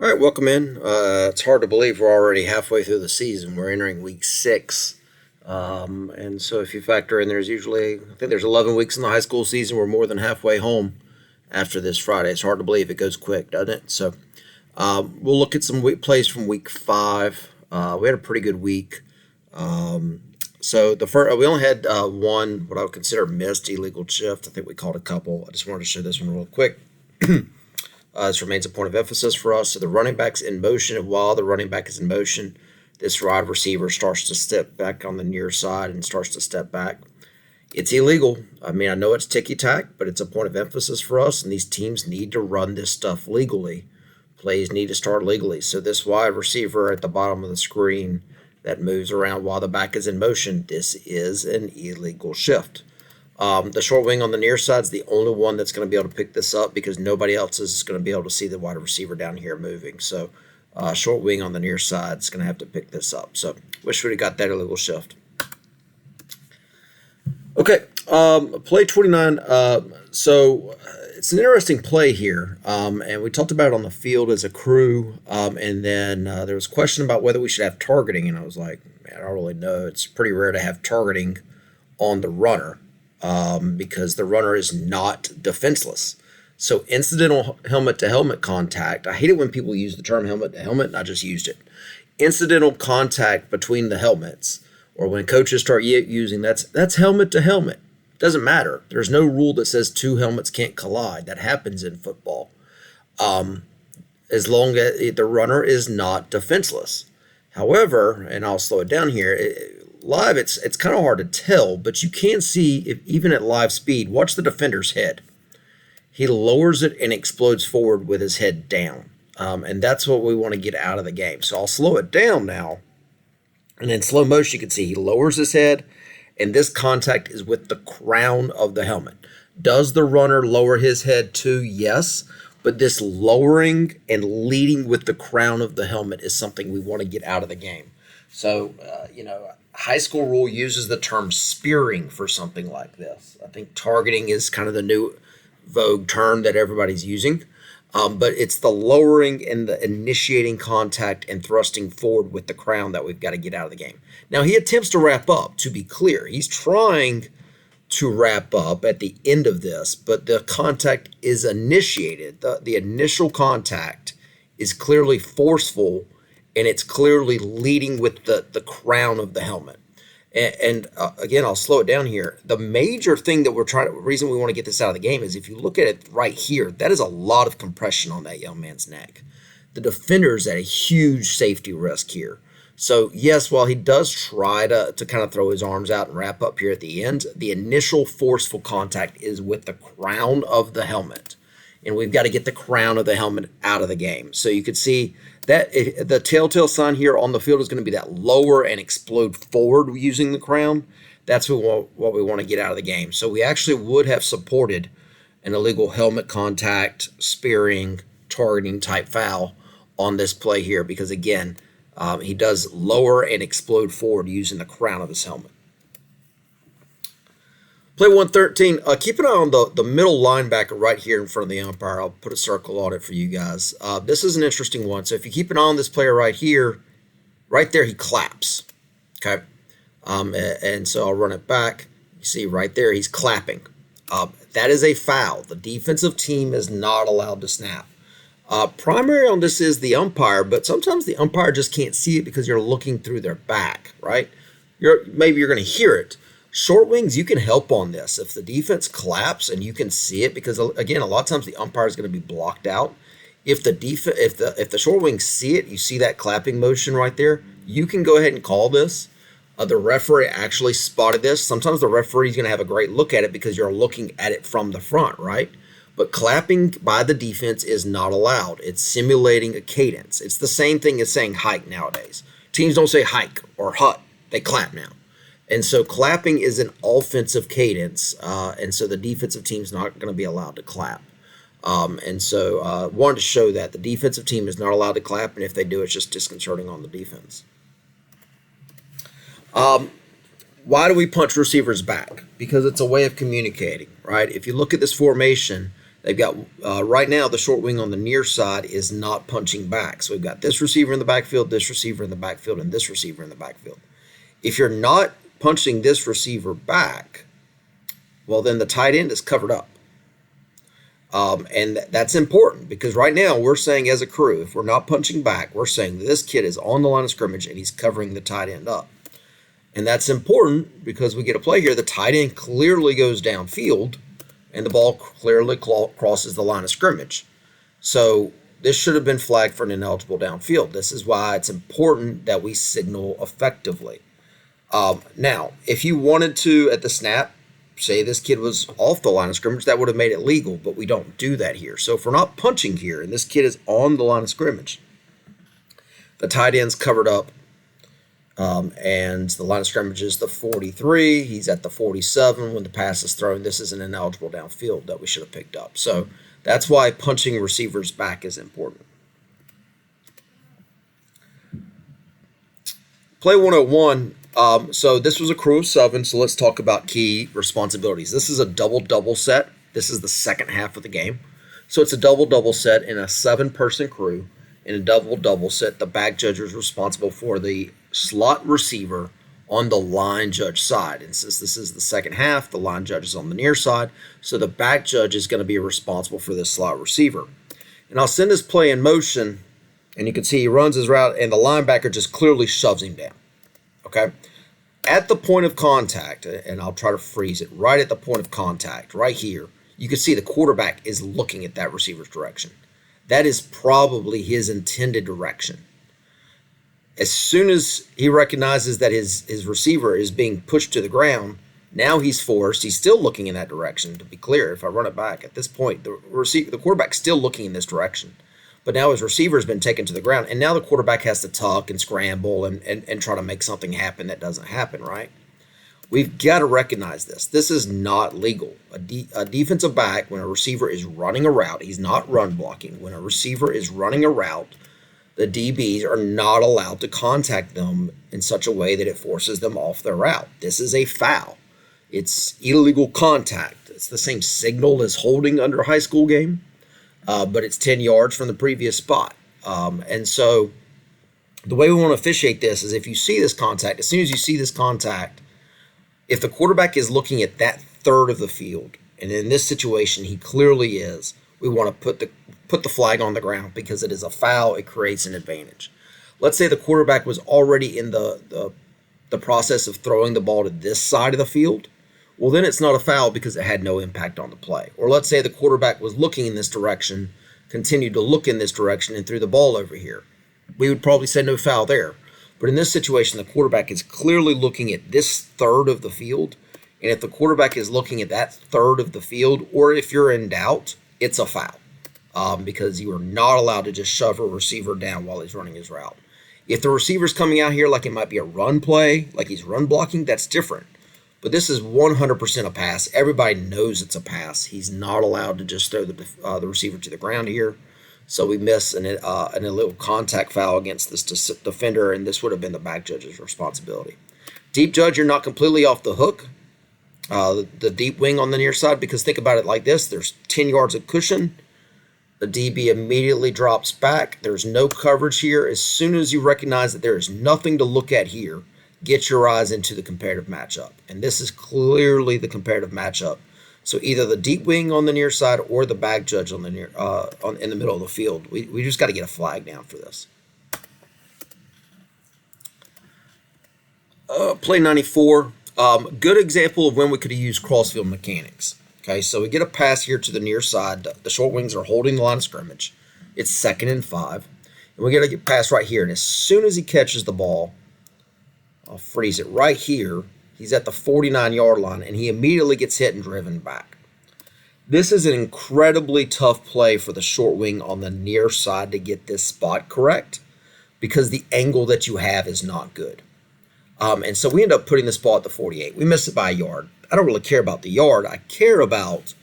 All right, welcome in. It's hard to believe we're already halfway through the season. We're entering week 6. And so if you factor in, I think there's 11 weeks in the high school season. We're more than halfway home after this Friday. It's hard to believe. It goes quick, doesn't it? So we'll look at some plays from week 5. We had a pretty good week. So the first, we only had one, what I would consider missed illegal shift. I think we called a couple. I just wanted to show this one real quick. This remains a point of emphasis for us. So the running back's in motion, and while the running back is in motion, this wide receiver starts to step back on the near side and starts to step back. It's illegal. I mean, I know it's ticky-tack, but it's a point of emphasis for us, and these teams need to run this stuff legally. Plays need to start legally. So this wide receiver at the bottom of the screen that moves around while the back is in motion, this is an illegal shift. The short wing on the near side is the only one that's going to be able to pick this up because nobody else is going to be able to see the wide receiver down here moving. So short wing on the near side is going to have to pick this up. So wish we'd have got that illegal shift. Okay, play 29. So it's an interesting play here. And we talked about it on the field as a crew. And then there was a question about whether we should have targeting. And I was like, man, I don't really know. It's pretty rare to have targeting on the runner. Because the runner is not defenseless. So incidental helmet-to-helmet contact, I hate it when people use the term helmet-to-helmet, and I just used it. Incidental contact between the helmets, or when coaches start using that's helmet-to-helmet. Doesn't matter. There's no rule that says two helmets can't collide. That happens in football. As long as the runner is not defenseless. However, and I'll slow it down here, live, it's kind of hard to tell, but you can see, even at live speed, watch the defender's head. He lowers it and explodes forward with his head down. And that's what we want to get out of the game. So I'll slow it down now. And in slow motion, you can see he lowers his head, and this contact is with the crown of the helmet. Does the runner lower his head too? Yes. But this lowering and leading with the crown of the helmet is something we want to get out of the game. So, high school rule uses the term spearing for something like this. I think targeting is kind of the new vogue term that everybody's using. But it's the lowering and the initiating contact and thrusting forward with the crown that we've got to get out of the game. Now, he attempts to wrap up, to be clear. He's trying to wrap up at the end of this, but the contact is initiated. The initial contact is clearly forceful, and it's clearly leading with the crown of the helmet. And again, I'll slow it down here. The major thing that reason we want to get this out of the game is if you look at it right here, that is a lot of compression on that young man's neck. The defender's at a huge safety risk here. So yes, while he does try to kind of throw his arms out and wrap up here at the end, the initial forceful contact is with the crown of the helmet. And we've got to get the crown of the helmet out of the game. So you could see that the telltale sign here on the field is going to be that lower and explode forward using the crown. That's what we want to get out of the game. So we actually would have supported an illegal helmet contact, spearing, targeting type foul on this play here because, again, he does lower and explode forward using the crown of his helmet. Play 113. Keep an eye on the middle linebacker right here in front of the umpire. I'll put a circle on it for you guys. This is an interesting one. So if you keep an eye on this player right here, right there, he claps. Okay. And so I'll run it back. You see right there, he's clapping. That is a foul. The defensive team is not allowed to snap. Primary on this is the umpire, but sometimes the umpire just can't see it because you're looking through their back, right? Maybe you're going to hear it. Short wings, you can help on this. If the defense claps and you can see it, because again, a lot of times the umpire is going to be blocked out. If the short wings see it, you see that clapping motion right there, you can go ahead and call this. The referee actually spotted this. Sometimes the referee is going to have a great look at it because you're looking at it from the front, right? But clapping by the defense is not allowed. It's simulating a cadence. It's the same thing as saying hike nowadays. Teams don't say hike or hut. They clap now. And so clapping is an offensive cadence, and so the defensive team's not going to be allowed to clap. And so wanted to show that the defensive team is not allowed to clap, and if they do, it's just disconcerting on the defense. Why do we punch receivers back? Because it's a way of communicating, right? If you look at this formation, They've got, right now, the short wing on the near side is not punching back. So we've got this receiver in the backfield, this receiver in the backfield, and this receiver in the backfield. If you're not punching this receiver back, well, then the tight end is covered up. And that's important because right now we're saying as a crew, if we're not punching back, we're saying this kid is on the line of scrimmage and he's covering the tight end up. And that's important because we get a play here. The tight end clearly goes downfield and the ball clearly crosses the line of scrimmage. So this should have been flagged for an ineligible downfield. This is why it's important that we signal effectively. Now, if you wanted to, at the snap, say this kid was off the line of scrimmage, that would have made it legal, but we don't do that here. So if we're not punching here and this kid is on the line of scrimmage, the tight end's covered up, and the line of scrimmage is the 43. He's at the 47 when the pass is thrown. This is an ineligible downfield that we should have picked up. So that's why punching receivers back is important. Play 101. So this was a crew of 7, so let's talk about key responsibilities. This is a double-double set. This is the second half of the game. So it's a double-double set in a 7-person crew. In a double-double set, the back judge is responsible for the slot receiver on the line judge side. And since this is the second half, the line judge is on the near side, so the back judge is going to be responsible for this slot receiver. And I'll send this play in motion, and you can see he runs his route, and the linebacker just clearly shoves him down. Okay? At the point of contact, and I'll try to freeze it, right at the point of contact, right here, you can see the quarterback is looking at that receiver's direction. That is probably his intended direction. As soon as he recognizes that his receiver is being pushed to the ground, now he's still looking in that direction. To be clear, if I run it back, at this point, the quarterback's still looking in this direction. But now his receiver has been taken to the ground, and now the quarterback has to tuck and scramble and try to make something happen that doesn't happen, right? We've got to recognize this. This is not legal. A defensive back, when a receiver is running a route, he's not run blocking. When a receiver is running a route, the DBs are not allowed to contact them in such a way that it forces them off their route. This is a foul. It's illegal contact. It's the same signal as holding under a high school game, but it's 10 yards from the previous spot. And so the way we want to officiate this is if you see this contact, as soon as you see this contact, if the quarterback is looking at that third of the field, and in this situation he clearly is, we want to put the flag on the ground because it is a foul. It creates an advantage. Let's say the quarterback was already in the process of throwing the ball to this side of the field. Well, then it's not a foul because it had no impact on the play. Or let's say the quarterback was looking in this direction, continued to look in this direction, and threw the ball over here. We would probably say no foul there. But in this situation, the quarterback is clearly looking at this third of the field. And if the quarterback is looking at that third of the field, or if you're in doubt, it's a foul. Because you are not allowed to just shove a receiver down while he's running his route. If the receiver's coming out here like it might be a run play, like he's run blocking, that's different. But this is 100% a pass. Everybody knows it's a pass. He's not allowed to just throw the receiver to the ground here. So we miss an illegal contact foul against this defender, and this would have been the back judge's responsibility. Deep judge, you're not completely off the hook. The deep wing on the near side, because think about it like this. There's 10 yards of cushion. The DB immediately drops back. There's no coverage here. As soon as you recognize that there is nothing to look at here, get your eyes into the comparative matchup. And this is clearly the comparative matchup. So either the deep wing on the near side or the back judge on the in the middle of the field. We just got to get a flag down for this. Play 94. Good example of when we could have used crossfield mechanics. Okay, so we get a pass here to the near side. The short wings are holding the line of scrimmage. It's 2nd and 5. And we get a pass right here. And as soon as he catches the ball, I'll freeze it right here. He's at the 49-yard line, and he immediately gets hit and driven back. This is an incredibly tough play for the short wing on the near side to get this spot correct because the angle that you have is not good. And so we end up putting this ball at the 48. We miss it by a yard. I don't really care about the yard. I care about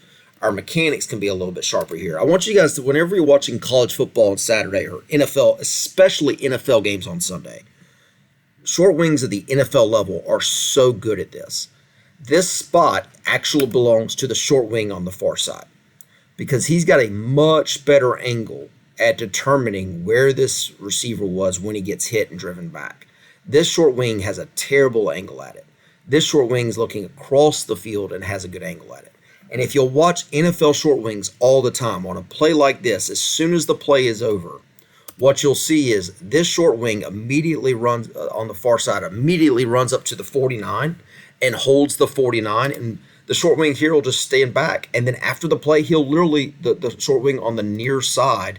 our mechanics can be a little bit sharper here. I want you guys to, whenever you're watching college football on Saturday or NFL, especially NFL games on Sunday, short wings at the NFL level are so good at this. This spot actually belongs to the short wing on the far side. because he's got a much better angle at determining where this receiver was when he gets hit and driven back. This short wing has a terrible angle at it. This short wing is looking across the field and has a good angle at it. And if you'll watch NFL short wings all the time on a play like this, as soon as the play is over, what you'll see is this short wing immediately runs on the far side, immediately runs up to the 49 and holds the 49. And the short wing here will just stand back. And then after the play, he'll literally, the short wing on the near side,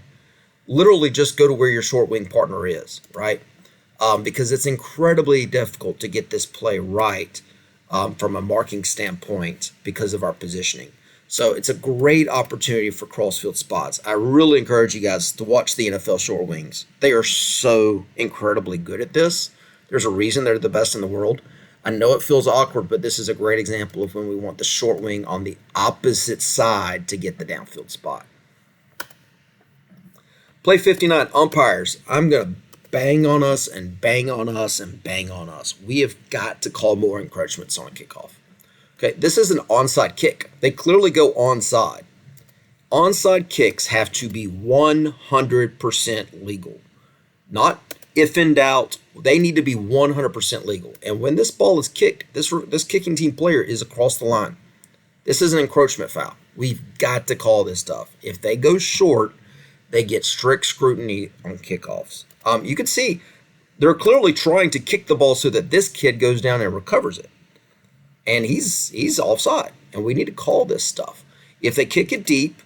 literally just go to where your short wing partner is, right? Because it's incredibly difficult to get this play right from a marking standpoint because of our positioning. So it's a great opportunity for crossfield spots. I really encourage you guys to watch the NFL short wings. They are so incredibly good at this. There's a reason they're the best in the world. I know it feels awkward, but this is a great example of when we want the short wing on the opposite side to get the downfield spot. Play 59, umpires. I'm going to bang on us and bang on us and bang on us. We have got to call more encroachments on a kickoff. Okay, this is an onside kick. They clearly go onside. Onside kicks have to be 100% legal. Not if in doubt, they need to be 100% legal. And when this ball is kicked, this kicking team player is across the line. This is an encroachment foul. We've got to call this stuff. If they go short, they get strict scrutiny on kickoffs. You can see they're clearly trying to kick the ball so that this kid goes down and recovers it. And he's offside, and we need to call this stuff. If they kick it deep,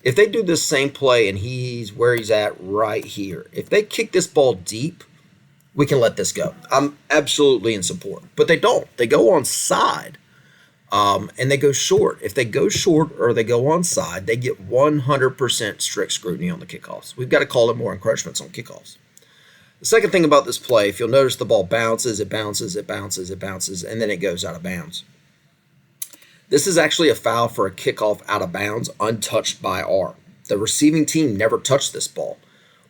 if they do this same play and he's where he's at right here, if they kick this ball deep, we can let this go. I'm absolutely in support. But they don't. They go onside, and they go short. If they go short or they go onside, they get 100% strict scrutiny on the kickoffs. We've got to call it more encroachments on kickoffs. The second thing about this play, if you'll notice the ball bounces, it bounces, it bounces, it bounces, and then it goes out of bounds. This is actually a foul for a kickoff out of bounds untouched by R. The receiving team never touched this ball.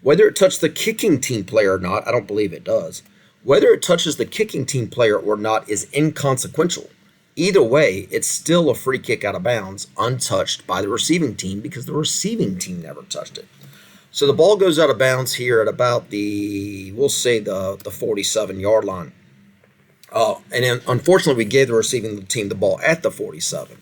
Whether it touched the kicking team player or not, I don't believe it does. Whether it touches the kicking team player or not is inconsequential. Either way, it's still a free kick out of bounds untouched by the receiving team because the receiving team never touched it. So the ball goes out of bounds here at about we'll say the 47-yard line. And then, unfortunately, we gave the receiving team the ball at the 47.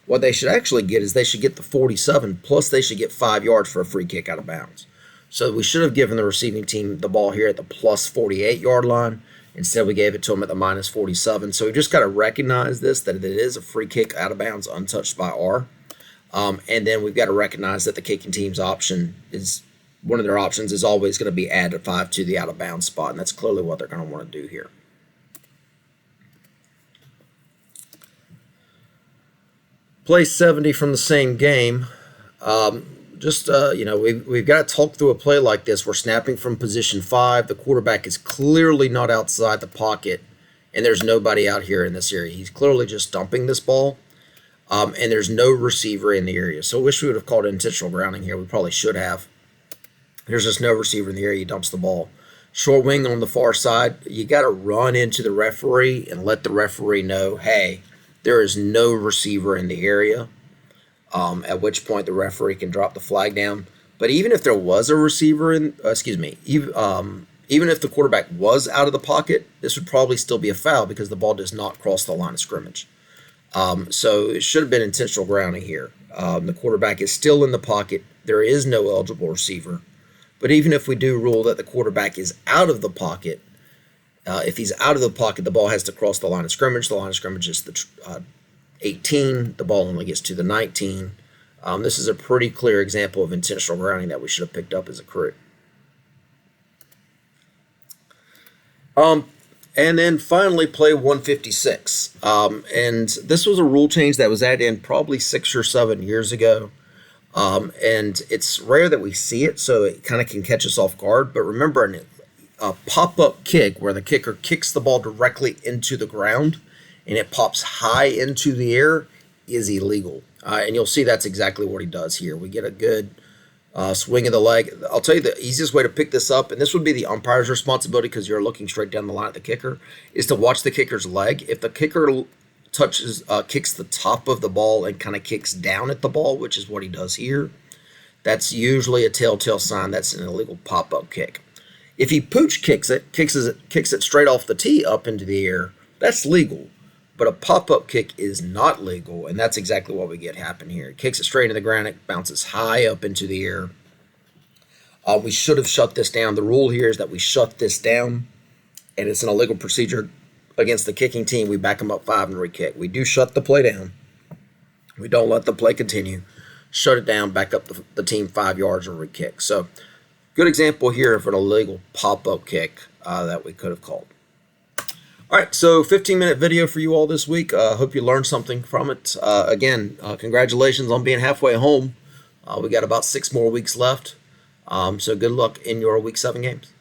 What they should actually get is they should get the 47, plus they should get 5 yards for a free kick out of bounds. So we should have given the receiving team the ball here at the plus 48-yard line. Instead, we gave it to them at the minus 47. So we just got to recognize this, that it is a free kick out of bounds untouched by R. And then we've got to recognize that the kicking team's option is, one of their options is always going to be add a 5 to the out of bounds spot, and that's clearly what they're going to want to do here. Play 70 from the same game. We've got to talk through a play like this. We're snapping from position 5. The quarterback is clearly not outside the pocket, and there's nobody out here in this area. He's clearly just dumping this ball, and there's no receiver in the area. So I wish we would have called intentional grounding here. We probably should have. There's just no receiver in the area. He dumps the ball. Short wing on the far side. You got to run into the referee and let the referee know, hey, there is no receiver in the area, at which point the referee can drop the flag down. But even if there was a receiver even if the quarterback was out of the pocket, this would probably still be a foul because the ball does not cross the line of scrimmage. So it should have been intentional grounding here. The quarterback is still in the pocket. There is no eligible receiver. But even if we do rule that the quarterback is out of the pocket, if he's out of the pocket, the ball has to cross the line of scrimmage. The line of scrimmage is the 18. The ball only gets to the 19. This is a pretty clear example of intentional grounding that we should have picked up as a crew. And then finally, play 156. And this was a rule change that was added in probably 6 or 7 years ago. And it's rare that we see it, so it kind of can catch us off guard. But remember, a pop-up kick where the kicker kicks the ball directly into the ground and it pops high into the air is illegal. And you'll see that's exactly what he does here. We get a good swing of the leg. I'll tell you the easiest way to pick this up, and this would be the umpire's responsibility because you're looking straight down the line at the kicker, is to watch the kicker's leg. If the kicker kicks the top of the ball and kind of kicks down at the ball, which is what he does here, that's usually a telltale sign that's an illegal pop-up kick. If he pooch kicks it straight off the tee up into the air, that's legal. But a pop-up kick is not legal, and that's exactly what we get happen here. It kicks it straight into the ground, it bounces high up into the air. We should have shut this down. The rule here is that we shut this down, and it's an illegal procedure against the kicking team. We back them up 5 and re-kick. We do shut the play down. We don't let the play continue. Shut it down, back up the team 5 yards and re-kick. So, good example here of an illegal pop-up kick that we could have called. All right, so 15-minute video for you all this week. Hope you learned something from it. Again, congratulations on being halfway home. We got about 6 more weeks left. So good luck in your Week 7 games.